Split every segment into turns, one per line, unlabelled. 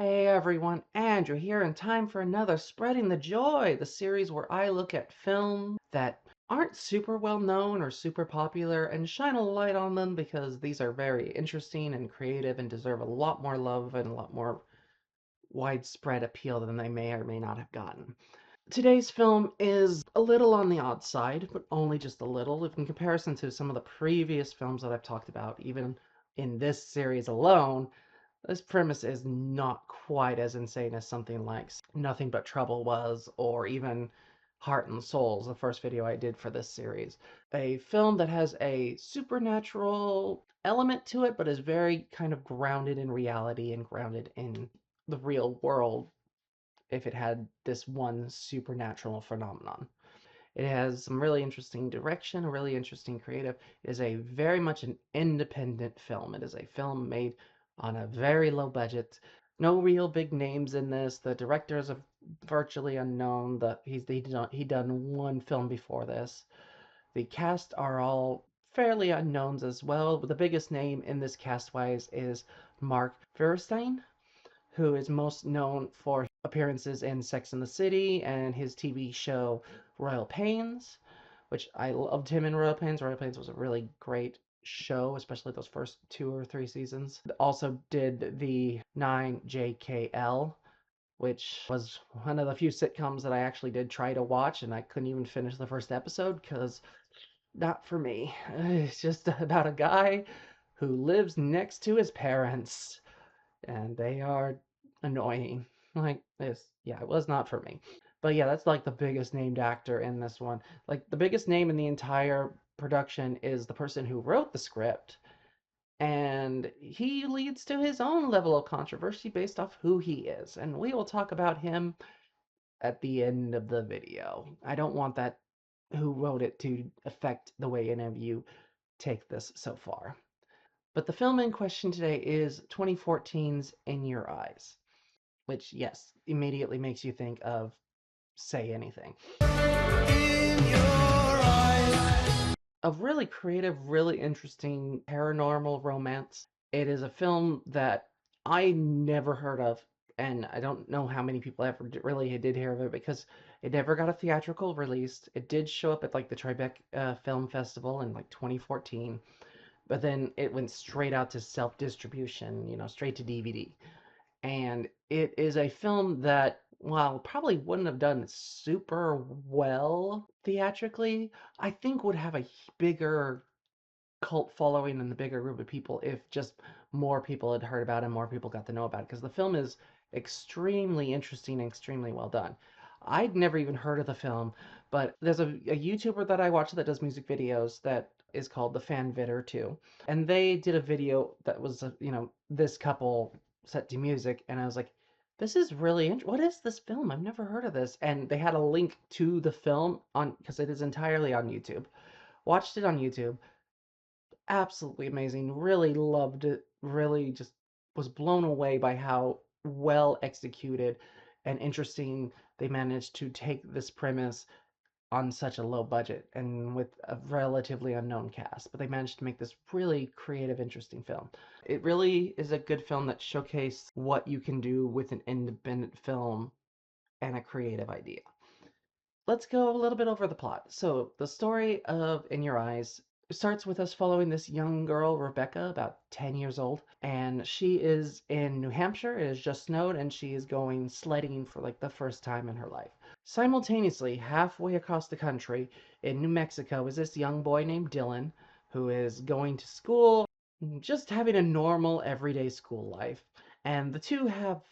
Hey everyone, Andrew here in time for another Spreading the Joy, the series where I look at films that aren't super well known or super popular and shine a light on them because these are very interesting and creative and deserve a lot more love and a lot more widespread appeal than they may or may not have gotten. Today's film is a little on the odd side, but only just a little if in comparison to some of the previous films that I've talked about, even in this series alone. This premise is not quite as insane as something like Nothing But Trouble was, or even Heart and Souls, the first video I did for this series. A film that has a supernatural element to it, but is very kind of grounded in reality and grounded in the real world if it had this one supernatural phenomenon. It has some really interesting direction, really interesting creative. It is a very much an independent film. It is a film made on a very low budget. No real big names in this. The directors are virtually unknown. He done one film before this. The cast are all fairly unknowns as well. The biggest name in this cast wise is Mark Feuerstein, who is most known for appearances in Sex and the City and his TV show Royal Pains, which I loved him in Royal Pains. Royal Pains was a really great show, especially those first 2 or 3 seasons. Also did the 9JKL, which was one of the few sitcoms that I actually did try to watch, and I couldn't even finish the first episode because not for me. It's just about a guy who lives next to his parents and they are annoying. Like this, yeah, it was not for me. But yeah, that's like the biggest named actor in this one. Like the biggest name in the entire production is the person who wrote the script, and he leads to his own level of controversy based off who he is. And we will talk about him at the end of the video. I don't want that who wrote it to affect the way any of you take this so far. But the film in question today is 2014's In Your Eyes, which, yes, immediately makes you think of Say Anything. In your eyes. A really creative, really interesting paranormal romance. It is a film that I never heard of, and I don't know how many people ever really did hear of it because it never got a theatrical release. It did show up at like the Tribeca Film Festival in like 2014, but then it went straight out to self-distribution, straight to DVD. And it is a film that, while probably wouldn't have done super well theatrically, I think would have a bigger cult following and a bigger group of people if just more people had heard about it and more people got to know about it. Because the film is extremely interesting and extremely well done. I'd never even heard of the film, but there's a YouTuber that I watch that does music videos that is called the Fan Vidder too, and they did a video that was this couple set to music, and I was like, this is really what is this film? I've never heard of this. And they had a link to the film on, because it is entirely on YouTube. Watched it on YouTube. Absolutely amazing. Really loved it. Really just was blown away by how well executed and interesting they managed to take this premise on such a low budget and with a relatively unknown cast, but they managed to make this really creative, interesting film. It really is a good film that showcased what you can do with an independent film and a creative idea. Let's go a little bit over the plot. So, the story of In Your Eyes starts with us following this young girl, Rebecca, about 10 years old, and she is in New Hampshire. It has just snowed, and she is going sledding for like the first time in her life. Simultaneously, halfway across the country in New Mexico, is this young boy named Dylan who is going to school, just having a normal, everyday school life. And the two have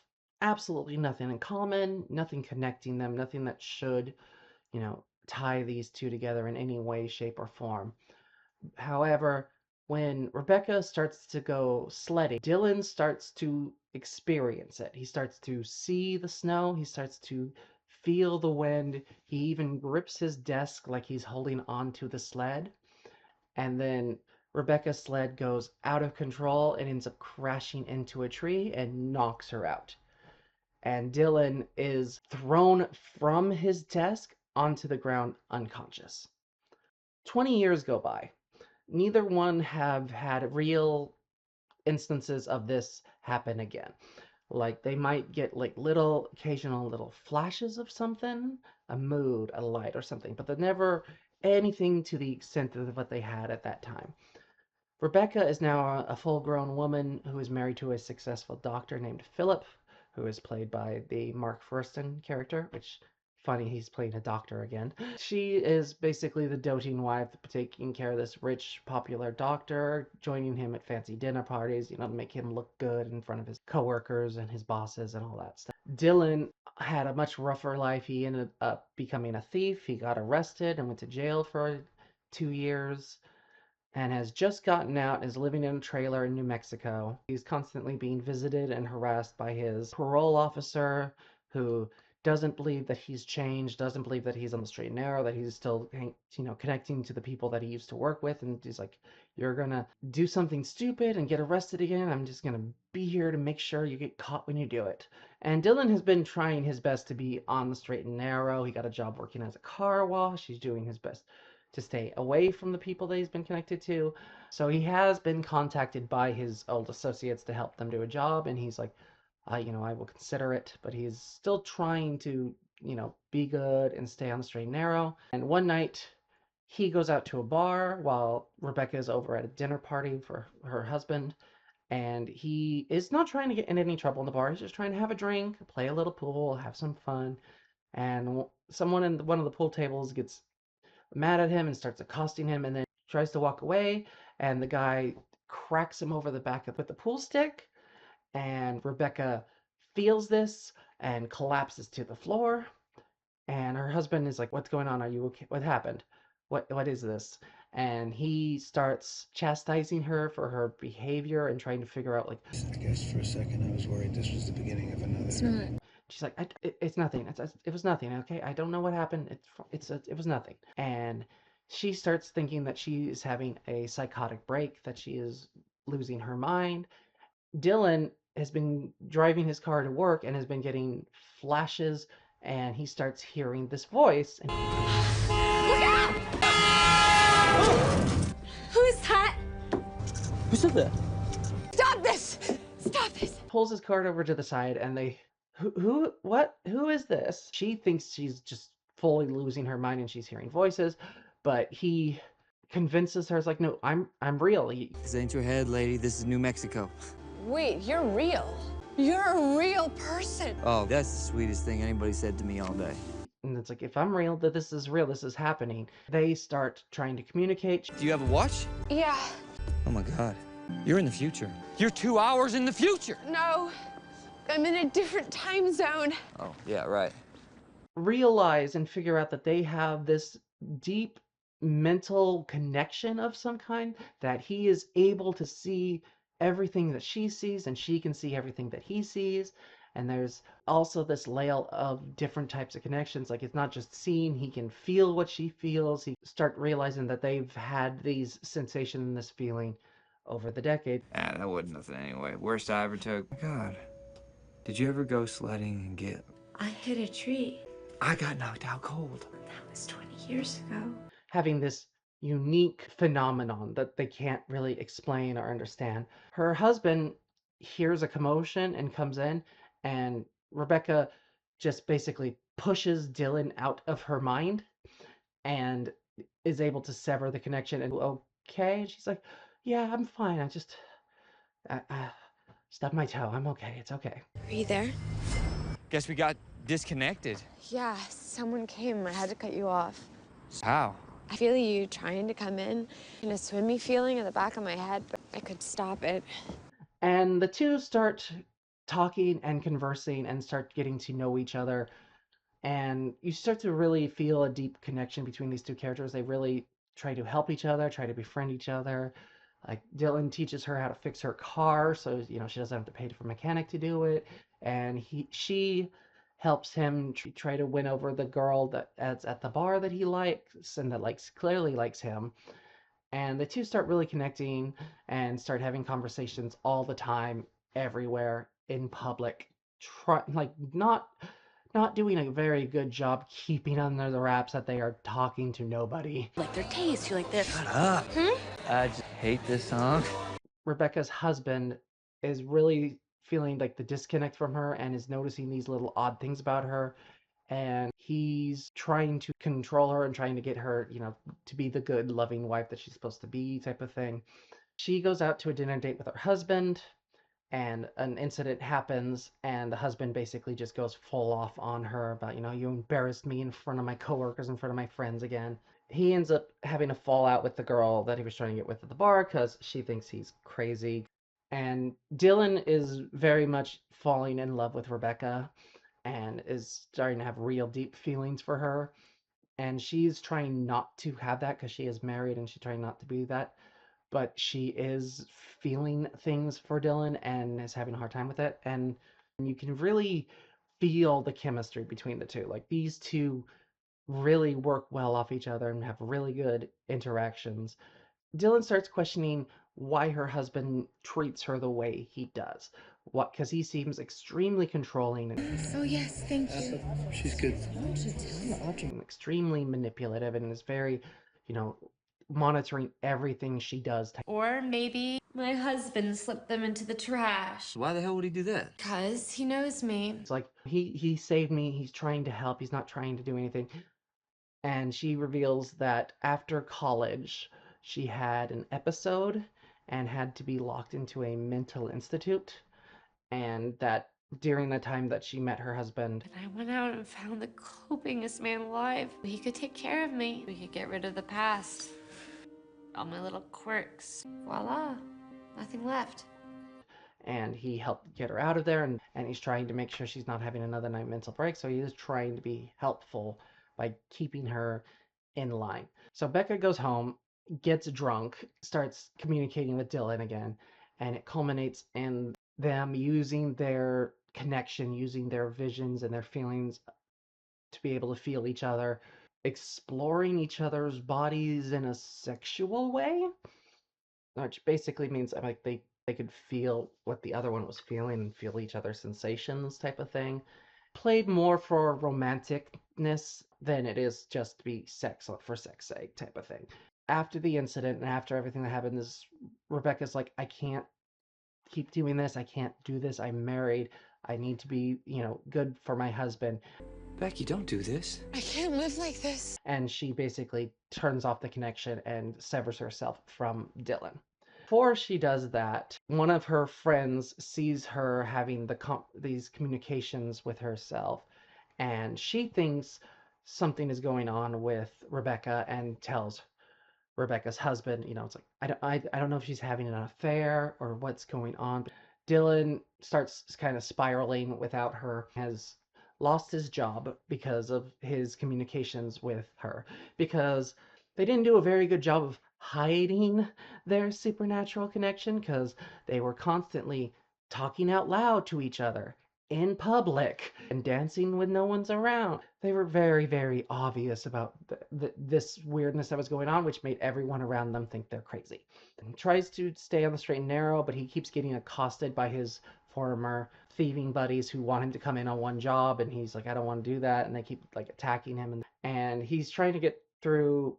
absolutely nothing in common, nothing connecting them, nothing that should tie these two together in any way, shape, or form. However, when Rebecca starts to go sledding, Dylan starts to experience it. He starts to see the snow, he starts to feel the wind, he even grips his desk like he's holding onto the sled. And then Rebecca's sled goes out of control and ends up crashing into a tree and knocks her out. And Dylan is thrown from his desk onto the ground unconscious. 20 years go by. Neither one have had real instances of this happen again. Like they might get like occasional little flashes of something, a mood, a light, or something, but they're never anything to the extent of what they had at that time. Rebecca is now a full-grown woman who is married to a successful doctor named Philip, who is played by the Mark Fursten character, which funny he's playing a doctor again. She is basically the doting wife taking care of this rich, popular doctor, joining him at fancy dinner parties, to make him look good in front of his coworkers and his bosses and all that stuff. Dylan had a much rougher life. He ended up becoming a thief. He got arrested and went to jail for 2 years and has just gotten out and is living in a trailer in New Mexico. He's constantly being visited and harassed by his parole officer, who doesn't believe that he's changed, doesn't believe that he's on the straight and narrow, that he's still, connecting to the people that he used to work with. And he's like, you're gonna do something stupid and get arrested again. I'm just gonna be here to make sure you get caught when you do it. And Dylan has been trying his best to be on the straight and narrow. He got a job working as a car wash. He's doing his best to stay away from the people that he's been connected to. So he has been contacted by his old associates to help them do a job, and he's like, I will consider it, but he's still trying to, be good and stay on the straight and narrow. And one night, he goes out to a bar while Rebecca is over at a dinner party for her husband, and he is not trying to get in any trouble in the bar. He's just trying to have a drink, play a little pool, have some fun. And someone in one of the pool tables gets mad at him and starts accosting him, and then tries to walk away, and the guy cracks him over the back with the pool stick, and Rebecca feels this and collapses to the floor, and her husband is like, what's going on? Are you okay? What happened? What is this? And he starts chastising her for her behavior and trying to figure out, like,
I guess for a second I was worried this was the beginning of another.
It's not.
She's like, it's nothing. It was nothing. Okay, I don't know what happened. It was nothing. And she starts thinking that she is having a psychotic break, that she is losing her mind. Dylan has been driving his car to work and has been getting flashes, and he starts hearing this voice. And
Look out! Who is that?
Who said that?
Stop this! Stop this!
Pulls his cart over to the side, and who is this? She thinks she's just fully losing her mind and she's hearing voices, but he convinces her, it's like, no, I'm real.
This ain't your head, lady. This is New Mexico.
Wait, you're real. You're a real person.
Oh, that's the sweetest thing anybody said to me all day.
And it's like, if I'm real, that this is real, this is happening. They start trying to communicate.
Do you have a watch?
Yeah.
Oh my God. You're in the future. You're 2 hours in the future.
No. I'm in a different time zone.
Oh, yeah, right.
Realize and figure out that they have this deep mental connection of some kind, that he is able to see everything that she sees and she can see everything that he sees. And there's also this layer of different types of connections. Like, it's not just seeing, he can feel what she feels. He start realizing that they've had these sensations and this feeling over the decade.
Ah, that wasn't nothing anyway. Worst I ever took. Oh my God. Did you ever go sledding and get...
I hit a tree.
I got knocked out cold.
That was 20 years ago.
Having this unique phenomenon that they can't really explain or understand. Her husband hears a commotion and comes in, and Rebecca just basically pushes Dylan out of her mind and is able to sever the connection. And okay, and she's like, yeah, I'm fine. I just stubbed my toe. I'm okay. It's okay.
Are you there?
Guess we got disconnected.
Yeah, someone came. I had to cut you off.
How?
I feel you trying to come in a swimmy feeling in the back of my head, but I could stop it.
And the two start talking and conversing and start getting to know each other. And you start to really feel a deep connection between these two characters. They really try to help each other, try to befriend each other. Like, Dylan teaches her how to fix her car, so she doesn't have to pay for a mechanic to do it. And she helps him try to win over the girl that's at the bar that he likes and that clearly likes him. And the two start really connecting and start having conversations all the time, everywhere, in public. Not doing a very good job keeping under the wraps that they are talking to nobody.
Like their taste, you like their...
Shut up. I just hate this song.
Rebecca's husband is really feeling like the disconnect from her and is noticing these little odd things about her. And he's trying to control her and trying to get her, to be the good, loving wife that she's supposed to be, type of thing. She goes out to a dinner date with her husband, and an incident happens, and the husband basically just goes full off on her about, you embarrassed me in front of my coworkers, in front of my friends again. He ends up having a fallout with the girl that he was trying to get with at the bar because she thinks he's crazy. And Dylan is very much falling in love with Rebecca and is starting to have real deep feelings for her. And she's trying not to have that because she is married and she's trying not to be that. But she is feeling things for Dylan and is having a hard time with it. And you can really feel the chemistry between the two. Like, these two really work well off each other and have really good interactions. Dylan starts questioning why her husband treats her the way he does. What? Because he seems extremely controlling and
Oh, yes, thank you.
She's good.
extremely manipulative, and is very, you know, monitoring everything she does.
Or maybe my husband slipped them into the trash.
Why the hell would he do that?
Because he knows me.
It's like, he saved me, he's trying to help, he's not trying to do anything. And she reveals that after college, she had an episode and had to be locked into a mental institute, and that during the time that she met her husband,
And I went out and found the copingest man alive. He could take care of me. We could get rid of the past. All my little quirks. Voila. Nothing left.
and he helped get her out of there, and he's trying to make sure she's not having another night mental break, so he is trying to be helpful by keeping her in line. So Becca goes home, gets drunk, starts communicating with Dylan again, and it culminates in them using their connection, using their visions and their feelings to be able to feel each other, exploring each other's bodies in a sexual way, which basically means like they could feel what the other one was feeling and feel each other's sensations, type of thing. Played more for romanticness than it is just to be sex for sex sake, type of thing. After the incident and after everything that happened, Rebecca's like, I can't keep doing this. I can't do this. I'm married. I need to be, good for my husband.
Becky, don't do this.
I can't live like this.
And she basically turns off the connection and severs herself from Dylan. Before she does that, one of her friends sees her having these communications with herself, and she thinks something is going on with Rebecca and tells Rebecca's husband, it's like, I don't know if she's having an affair or what's going on. But Dylan starts kind of spiraling without her, has lost his job because of his communications with her, because they didn't do a very good job of hiding their supernatural connection, because they were constantly talking out loud to each other in public and dancing when no one's around. They were very, very obvious about this weirdness that was going on, which made everyone around them think they're crazy. He tries to stay on the straight and narrow, but he keeps getting accosted by his former thieving buddies who want him to come in on one job, and he's like, I don't want to do that, and they keep like attacking him, and he's trying to get through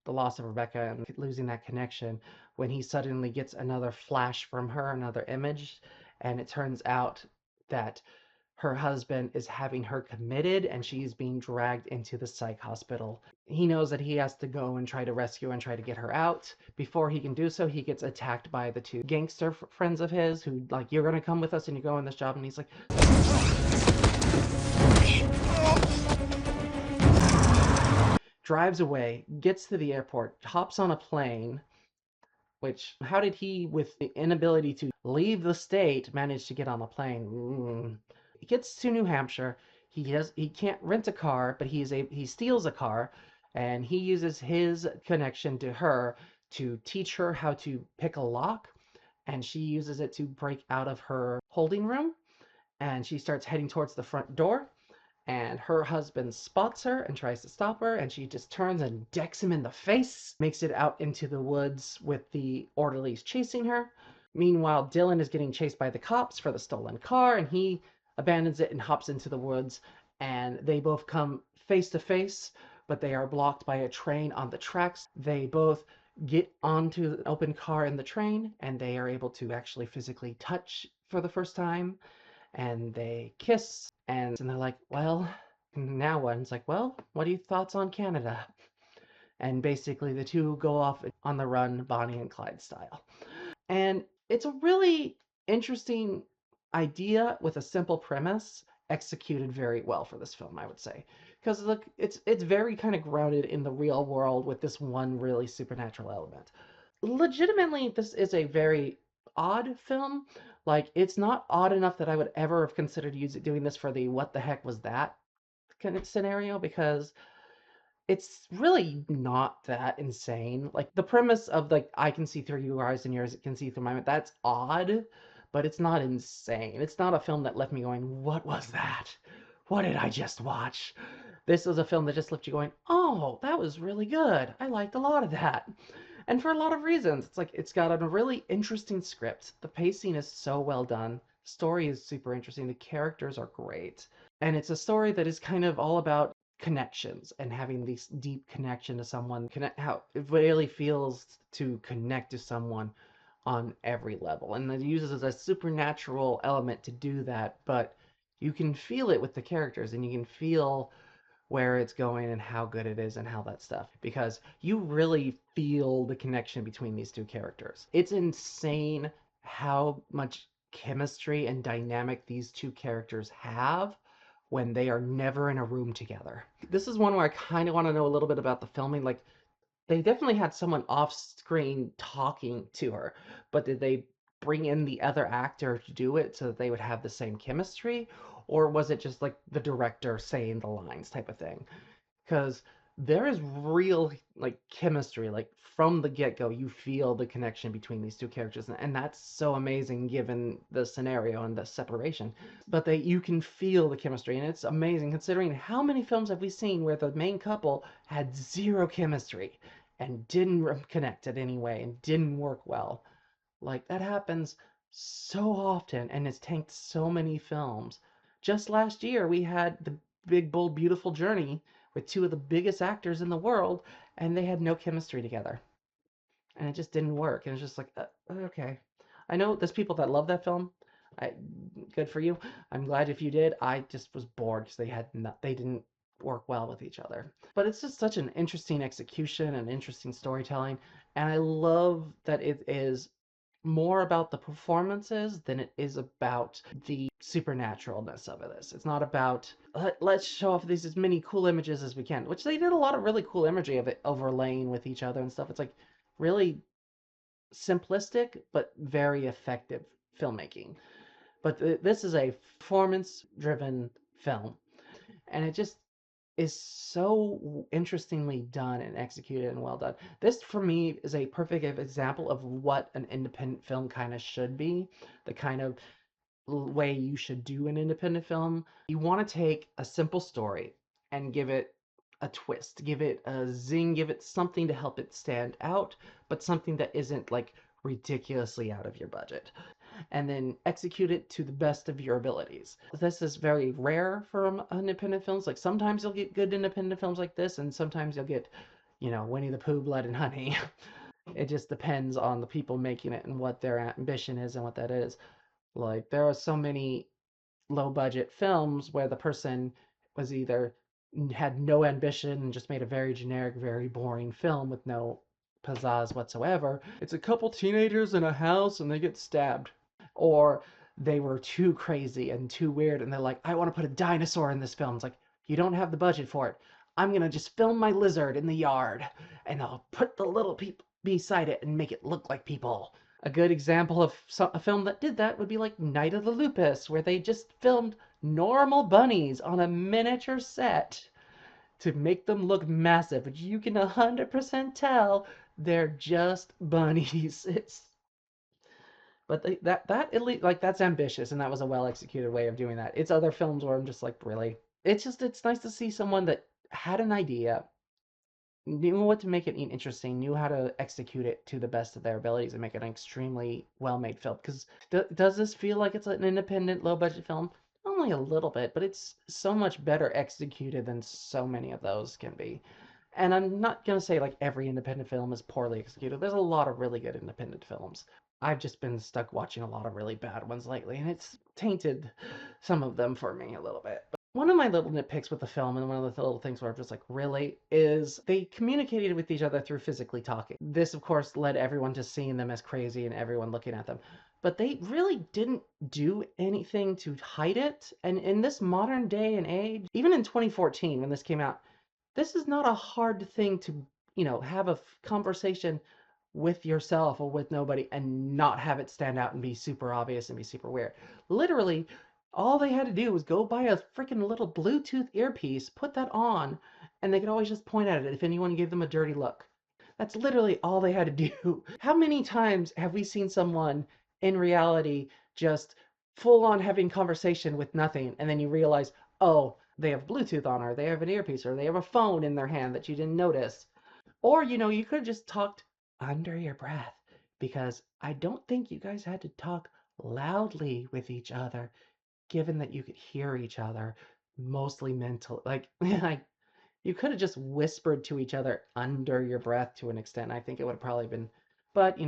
the loss of Rebecca and losing that connection when he suddenly gets another flash from her, another image, and it turns out that her husband is having her committed and she's being dragged into the psych hospital. He knows that he has to go and try to rescue and try to get her out. Before he can do so, he gets attacked by the two gangster friends of his who, like, you're going to come with us and you go on this job. And he's like, drives away, gets to the airport, hops on a plane. Which, how did he, with the inability to leave the state, manage to get on the plane? He gets to New Hampshire. He can't rent a car, but he steals a car, and he uses his connection to her to teach her how to pick a lock, and she uses it to break out of her holding room, and she starts heading towards the front door. And her husband spots her and tries to stop her, and she just turns and decks him in the face, makes it out into the woods with the orderlies chasing her. Meanwhile, Dylan is getting chased by the cops for the stolen car, and he abandons it and hops into the woods, and they both come face to face, but they are blocked by a train on the tracks. They both get onto the open car in the train, and they are able to actually physically touch for the first time, and they kiss, and they're like, well, now what? And it's like, well, what are your thoughts on Canada? And basically the two go off on the run, Bonnie and Clyde style. And it's a really interesting idea with a simple premise, executed very well for this film, I would say. Because look, it's very kind of grounded in the real world with this one really supernatural element. Legitimately, this is a very odd film. Like, it's not odd enough that I would ever have considered doing this for the what the heck was that kind of scenario, because it's really not that insane. Like, the premise of, like, I can see through your eyes and yours can see through mine, that's odd, but it's not insane. It's not a film that left me going, what was that? What did I just watch? This is a film that just left you going, oh, that was really good. I liked a lot of that. And for a lot of reasons. It's like, it's got a really interesting script. The pacing is so well done. The story is super interesting. The characters are great. And it's a story that is kind of all about connections and having this deep connection to someone, how it really feels to connect to someone on every level. And it uses a supernatural element to do that, but you can feel it with the characters and you can feel where it's going and how good it is and how that stuff, because you really feel the connection between these two characters. It's insane how much chemistry and dynamic these two characters have when they are never in a room together. This is one where I kind of want to know a little bit about the filming. Like, they definitely had someone off screen talking to her, but did they bring in the other actor to do it so that they would have the same chemistry? Or was it just like the director saying the lines type of thing? Because there is real like chemistry, like from the get-go you feel the connection between these two characters, and that's so amazing given the scenario and the separation. But you can feel the chemistry, and it's amazing considering how many films have we seen where the main couple had zero chemistry and didn't connect in any way and didn't work well. Like, that happens so often, and it's tanked so many films. Just last year, we had The Big, Bold, Beautiful Journey with two of the biggest actors in the world, and they had no chemistry together. And it just didn't work. And it's just like, okay. I know there's people that love that film. I, good for you. I'm glad if you did. I just was bored because they didn't work well with each other. But it's just such an interesting execution and interesting storytelling, and I love that it is more about the performances than it is about the supernaturalness of this. It's not about let's show off these as many cool images as we can, which they did a lot of really cool imagery of it overlaying with each other and stuff. It's like really simplistic but very effective filmmaking. But this is a performance-driven film, and it just is so interestingly done and executed and well done. This, for me, is a perfect example of what an independent film kind of should be, the kind of way you should do an independent film. You want to take a simple story and give it a twist, give it a zing, give it something to help it stand out, but something that isn't like ridiculously out of your budget, and then execute it to the best of your abilities. This is very rare for independent films. Like, sometimes you'll get good independent films like this, and sometimes you'll get, Winnie the Pooh, Blood and Honey. It just depends on the people making it and what their ambition is and what that is. Like, there are so many low budget films where the person was either had no ambition and just made a very generic, very boring film with no pizzazz whatsoever. It's a couple teenagers in a house and they get stabbed. Or they were too crazy and too weird and they're like, I want to put a dinosaur in this film. It's like, you don't have the budget for it. I'm going to just film my lizard in the yard and I'll put the little people beside it and make it look like people. A good example of a film that did that would be like Night of the Lupus, where they just filmed normal bunnies on a miniature set to make them look massive, but you can 100% tell they're just bunnies. But that's ambitious, and that was a well executed way of doing that. It's other films where I'm just like, really? It's nice to see someone that had an idea, knew what to make it interesting, knew how to execute it to the best of their abilities, and make it an extremely well-made film. Because does this feel like it's an independent, low-budget film? Only a little bit, but it's so much better executed than so many of those can be. And I'm not going to say like every independent film is poorly executed. There's a lot of really good independent films. I've just been stuck watching a lot of really bad ones lately, and it's tainted some of them for me a little bit. But one of my little nitpicks with the film, and one of the little things where I'm just like, really, is they communicated with each other through physically talking. This, of course, led everyone to seeing them as crazy and everyone looking at them. But they really didn't do anything to hide it. And in this modern day and age, even in 2014 when this came out, this is not a hard thing to, have a conversation with yourself or with nobody and not have it stand out and be super obvious and be super weird. Literally, all they had to do was go buy a freaking little Bluetooth earpiece, put that on, and they could always just point at it if anyone gave them a dirty look. That's literally all they had to do. How many times have we seen someone in reality just full on having conversation with nothing, and then you realize, oh, they have Bluetooth on, or they have an earpiece, or they have a phone in their hand that you didn't notice? Or, you could have just talked under your breath, because I don't think you guys had to talk loudly with each other, given that you could hear each other mostly mental. Like, like you could have just whispered to each other under your breath to an extent. I think it would have probably been, but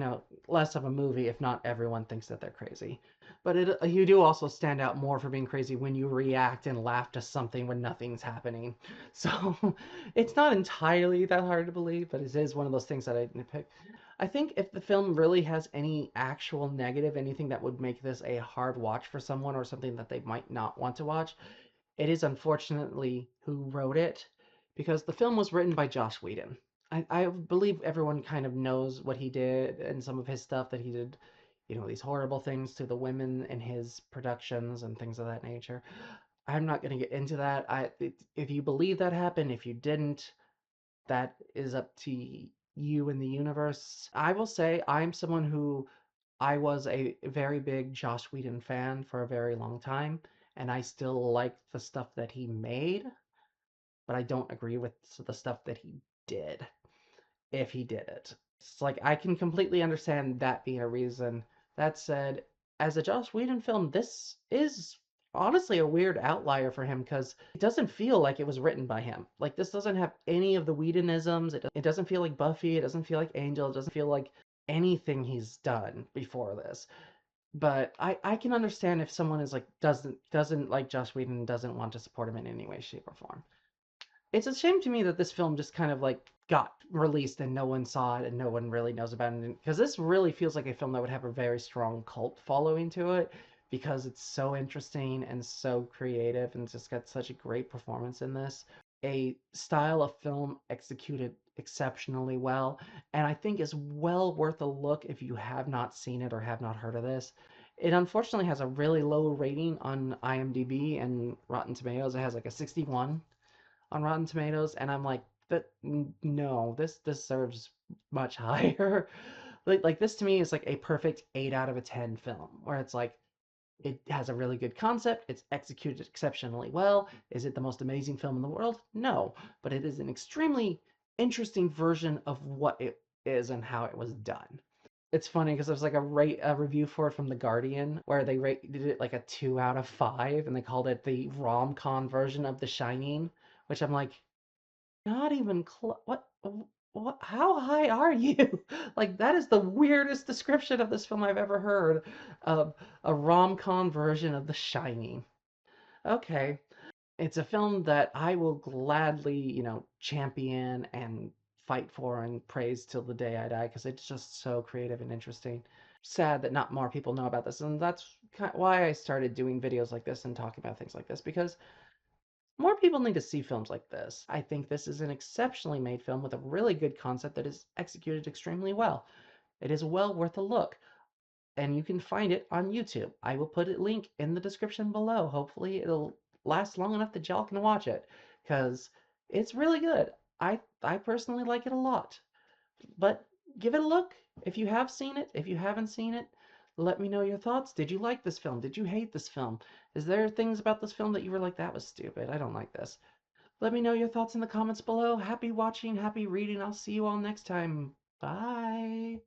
less of a movie if not everyone thinks that they're crazy. But you do also stand out more for being crazy when you react and laugh to something when nothing's happening. So it's not entirely that hard to believe, but it is one of those things that I nitpick. I think if the film really has any actual negative, anything that would make this a hard watch for someone or something that they might not want to watch, it is unfortunately who wrote it, because the film was written by Joss Whedon. I believe everyone kind of knows what he did and some of his stuff that he did, these horrible things to the women in his productions and things of that nature. I'm not going to get into that. If you believe that happened, if you didn't, that is up to you and the universe. I will say I'm someone who I was a very big Joss Whedon fan for a very long time, and I still like the stuff that he made, but I don't agree with the stuff that he did, if he did it. It's like I can completely understand that being a reason. That said, as a Joss Whedon film, this is honestly a weird outlier for him, because it doesn't feel like it was written by him. Like, this doesn't have any of the Whedonisms. It doesn't feel like Buffy. It doesn't feel like Angel. It doesn't feel like anything he's done before this. But I can understand if someone is like doesn't like Joss Whedon and doesn't want to support him in any way, shape, or form. It's a shame to me that this film just kind of like got released and no one saw it and no one really knows about it, because this really feels like a film that would have a very strong cult following to it, because it's so interesting and so creative and just got such a great performance in this. A style of film executed exceptionally well, and I think is well worth a look if you have not seen it or have not heard of this. It unfortunately has a really low rating on IMDb and Rotten Tomatoes. It has like a 61 on Rotten Tomatoes, and I'm like, but no, this deserves much higher. Like this to me is like a perfect 8 out of a 10 film, where it's like it has a really good concept, it's executed exceptionally well. Is it the most amazing film in the world? No, but it is an extremely interesting version of what it is and how it was done. It's funny because there's like a review for it from The Guardian where they rated it like a 2 out of 5, and they called it the rom-com version of The Shining, which I'm like, not even close. What? How high are you? Like, that is the weirdest description of this film I've ever heard. Of a rom-com version of The Shining. Okay. It's a film that I will gladly, champion and fight for and praise till the day I die, because it's just so creative and interesting. Sad that not more people know about this, and that's why I started doing videos like this and talking about things like this, because more people need to see films like this. I think this is an exceptionally made film with a really good concept that is executed extremely well. It is well worth a look, and you can find it on YouTube. I will put a link in the description below. Hopefully it'll last long enough that y'all can watch it, because it's really good. I personally like it a lot. But give it a look. If you have seen it, if you haven't seen it, let me know your thoughts. Did you like this film? Did you hate this film? Is there things about this film that you were like, that was stupid, I don't like this? Let me know your thoughts in the comments below. Happy watching, happy reading. I'll see you all next time. Bye.